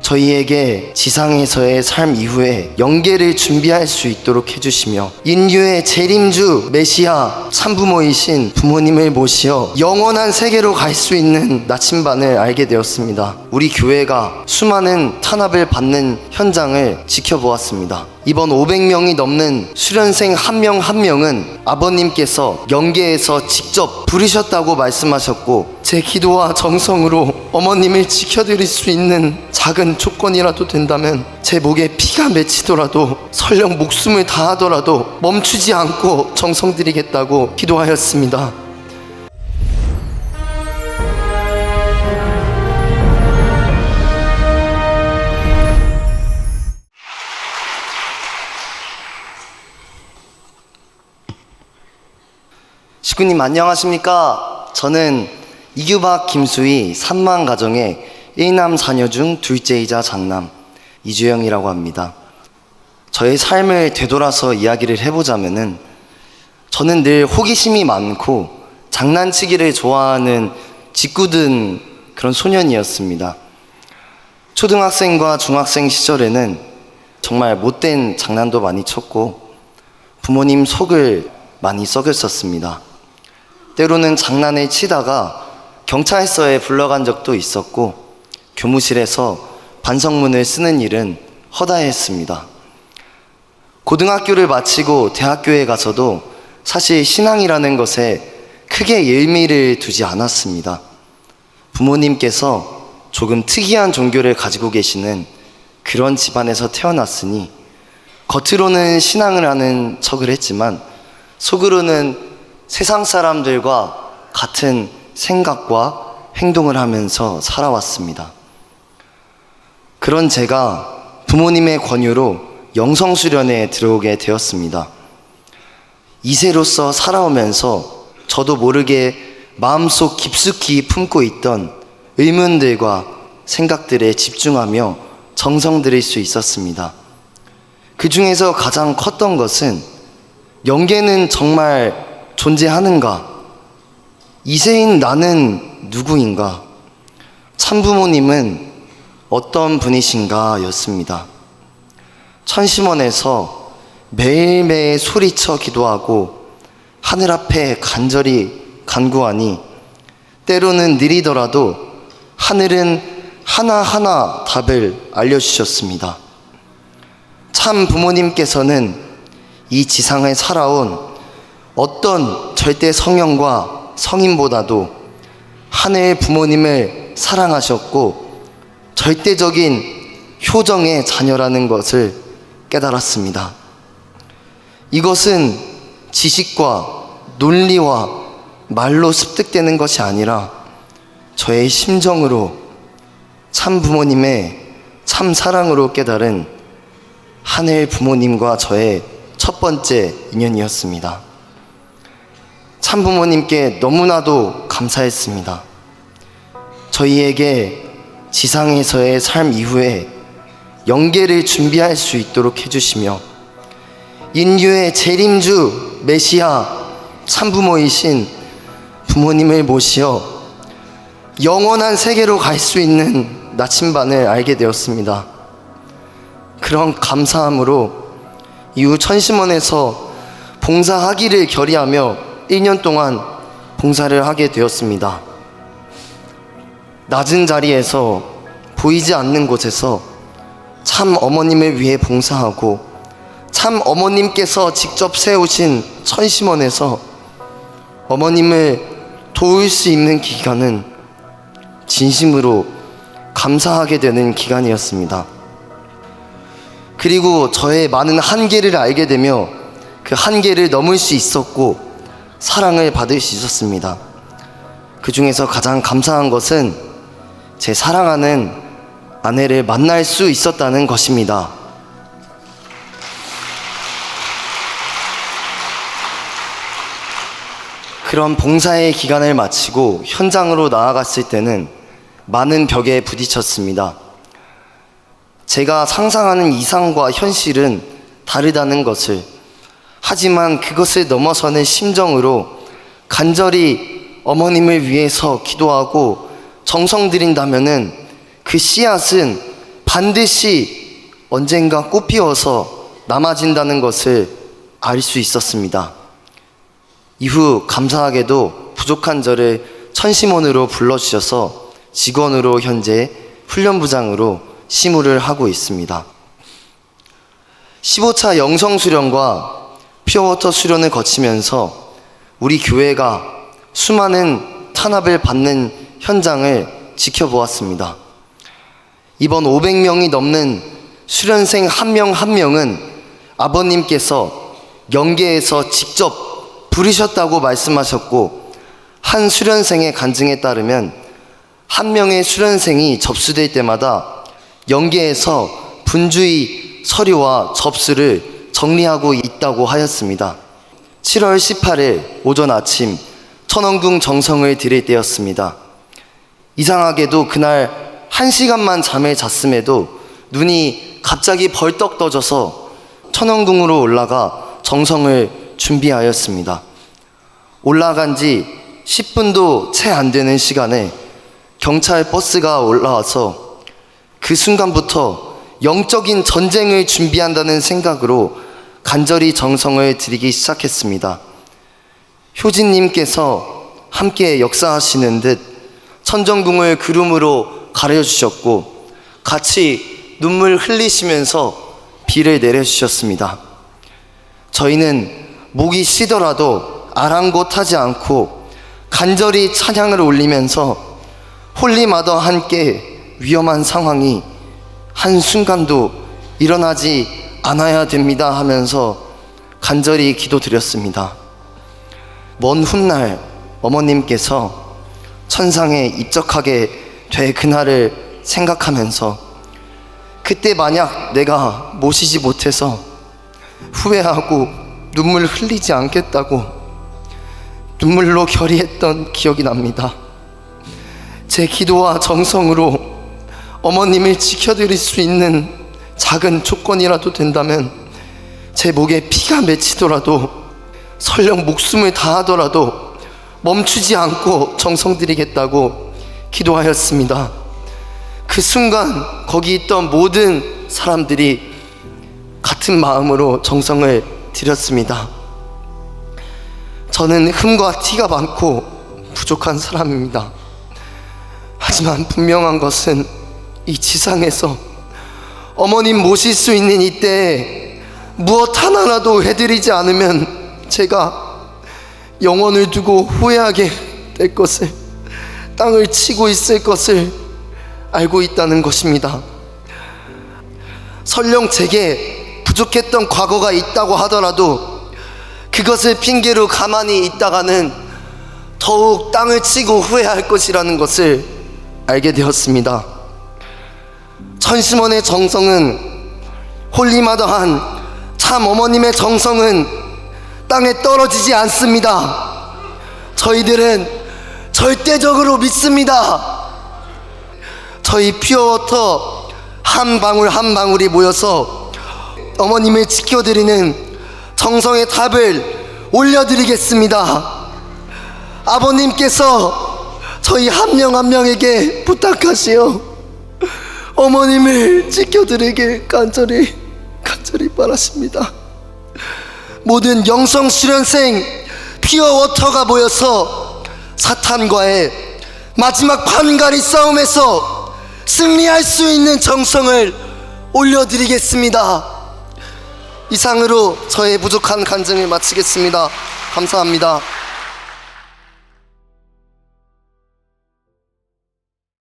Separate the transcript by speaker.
Speaker 1: 저희에게 지상에서의 삶 이후에 영계를 준비할 수 있도록 해주시며 인류의 재림주 메시아 참부모이신 부모님을 모시어 영원한 세계로 갈 수 있는 나침반을 알게 되었습니다. 우리 교회가 수많은 탄압을 받는 현장을 지켜보았습니다. 이번 500명이 넘는 수련생 한 명 한 명은 아버님께서 영계에서 직접 부르셨다고 말씀하셨고, 제 기도와 정성으로 어머님을 지켜드릴 수 있는 작은 조건이라도 된다면 제 목에 피가 맺히더라도 설령 목숨을 다하더라도 멈추지 않고 정성 드리겠다고 기도하였습니다. 식구님 안녕하십니까? 저는 이규박 김수희 3만 가정의 1남 4녀 중 둘째이자 장남 이주영이라고 합니다. 저의 삶을 되돌아서 이야기를 해보자면은, 저는 늘 호기심이 많고 장난치기를 좋아하는 짓궂은 그런 소년이었습니다. 초등학생과 중학생 시절에는 정말 못된 장난도 많이 쳤고 부모님 속을 많이 썩였었습니다. 때로는 장난을 치다가 경찰서에 불러간 적도 있었고 교무실에서 반성문을 쓰는 일은 허다했습니다. 고등학교를 마치고 대학교에 가서도 사실 신앙이라는 것에 크게 의미를 두지 않았습니다. 부모님께서 조금 특이한 종교를 가지고 계시는 그런 집안에서 태어났으니 겉으로는 신앙을 하는 척을 했지만 속으로는 세상 사람들과 같은 생각과 행동을 하면서 살아왔습니다. 그런 제가 부모님의 권유로 영성수련에 들어오게 되었습니다. 2세로서 살아오면서 저도 모르게 마음속 깊숙이 품고 있던 의문들과 생각들에 집중하며 정성 들일 수 있었습니다. 그 중에서 가장 컸던 것은 영계는 정말 존재하는가? 2세인 나는 누구인가? 참부모님은 어떤 분이신가? 였습니다. 천심원에서 매일매일 소리쳐 기도하고 하늘 앞에 간절히 간구하니 때로는 느리더라도 하늘은 하나하나 답을 알려주셨습니다. 참 부모님께서는 이 지상을 살아온 어떤 절대 성형과 성인보다도 하늘 부모님을 사랑하셨고 절대적인 효정의 자녀라는 것을 깨달았습니다. 이것은 지식과 논리와 말로 습득되는 것이 아니라 저의 심정으로 참 부모님의 참 사랑으로 깨달은 하늘 부모님과 저의 첫 번째 인연이었습니다. 참 부모님께 너무나도 감사했습니다. 저희에게 지상에서의 삶 이후에 영계를 준비할 수 있도록 해주시며 인류의 재림주 메시아 참부모이신 부모님을 모시어 영원한 세계로 갈 수 있는 나침반을 알게 되었습니다. 그런 감사함으로 이후 천심원에서 봉사하기를 결의하며 1년 동안 봉사를 하게 되었습니다. 낮은 자리에서 보이지 않는 곳에서 참 어머님을 위해 봉사하고 참 어머님께서 직접 세우신 천심원에서 어머님을 도울 수 있는 기간은 진심으로 감사하게 되는 기간이었습니다. 그리고 저의 많은 한계를 알게 되며 그 한계를 넘을 수 있었고 사랑을 받을 수 있었습니다. 그 중에서 가장 감사한 것은 제 사랑하는 아내를 만날 수 있었다는 것입니다. 그런 봉사의 기간을 마치고 현장으로 나아갔을 때는 많은 벽에 부딪혔습니다. 제가 상상하는 이상과 현실은 다르다는 것을, 하지만 그것을 넘어서는 심정으로 간절히 어머님을 위해서 기도하고 정성 들인다면은 그 씨앗은 반드시 언젠가 꽃피워서 남아진다는 것을 알 수 있었습니다. 이후 감사하게도 부족한 저를 천심원으로 불러주셔서 직원으로 현재 훈련부장으로 시무를 하고 있습니다. 15차 영성수련과 퓨어워터 수련을 거치면서 우리 교회가 수많은 탄압을 받는 현장을 지켜보았습니다. 이번 500명이 넘는 수련생 한 명 한 명은 아버님께서 영계에서 직접 부르셨다고 말씀하셨고, 한 수련생의 간증에 따르면 한 명의 수련생이 접수될 때마다 영계에서 분주히 서류와 접수를 정리하고 있다고 하였습니다. 7월 18일 오전 아침 천원궁 정성을 드릴 때였습니다. 이상하게도 그날 1시간만 잠을 잤음에도 눈이 갑자기 벌떡 떠져서 천원궁으로 올라가 정성을 준비하였습니다. 올라간 지 10분도 채 안 되는 시간에 경찰 버스가 올라와서 그 순간부터 영적인 전쟁을 준비한다는 생각으로 간절히 정성을 드리기 시작했습니다. 효진님께서 함께 역사하시는 듯 천정궁을 구름으로 가려주셨고 같이 눈물 흘리시면서 비를 내려주셨습니다. 저희는 목이 쉬더라도 아랑곳하지 않고 간절히 찬양을 올리면서 홀리마더 함께 위험한 상황이 한순간도 일어나지 않아야 됩니다 하면서 간절히 기도드렸습니다. 먼 훗날 어머님께서 천상에 입적하게 될 그날을 생각하면서 그때 만약 내가 모시지 못해서 후회하고 눈물 흘리지 않겠다고 눈물로 결의했던 기억이 납니다. 제 기도와 정성으로 어머님을 지켜드릴 수 있는 작은 조건이라도 된다면 제 목에 피가 맺히더라도 설령 목숨을 다하더라도 멈추지 않고 정성 드리겠다고 기도하였습니다. 그 순간 거기 있던 모든 사람들이 같은 마음으로 정성을 드렸습니다. 저는 흠과 티가 많고 부족한 사람입니다. 하지만 분명한 것은 이 지상에서 어머님 모실 수 있는 이때에 무엇 하나라도 해드리지 않으면 제가 영혼을 두고 후회하게 될 것을, 땅을 치고 있을 것을 알고 있다는 것입니다. 설령 제게 부족했던 과거가 있다고 하더라도 그것을 핑계로 가만히 있다가는 더욱 땅을 치고 후회할 것이라는 것을 알게 되었습니다. 천심원의 정성은 홀리마더한 참 어머님의 정성은 땅에 떨어지지 않습니다. 저희들은 절대적으로 믿습니다. 저희 퓨어워터 한 방울 한 방울이 모여서 어머님을 지켜드리는 정성의 탑을 올려드리겠습니다. 아버님께서 저희 한 명 한 명에게 부탁하시어 어머님을 지켜드리길 간절히 바라십니다. 모든 영성 수련생 퓨어워터가 모여서 사탄과의 마지막 판가리 싸움에서 승리할 수 있는 정성을 올려드리겠습니다. 이상으로 저의 부족한 간증을 마치겠습니다. 감사합니다.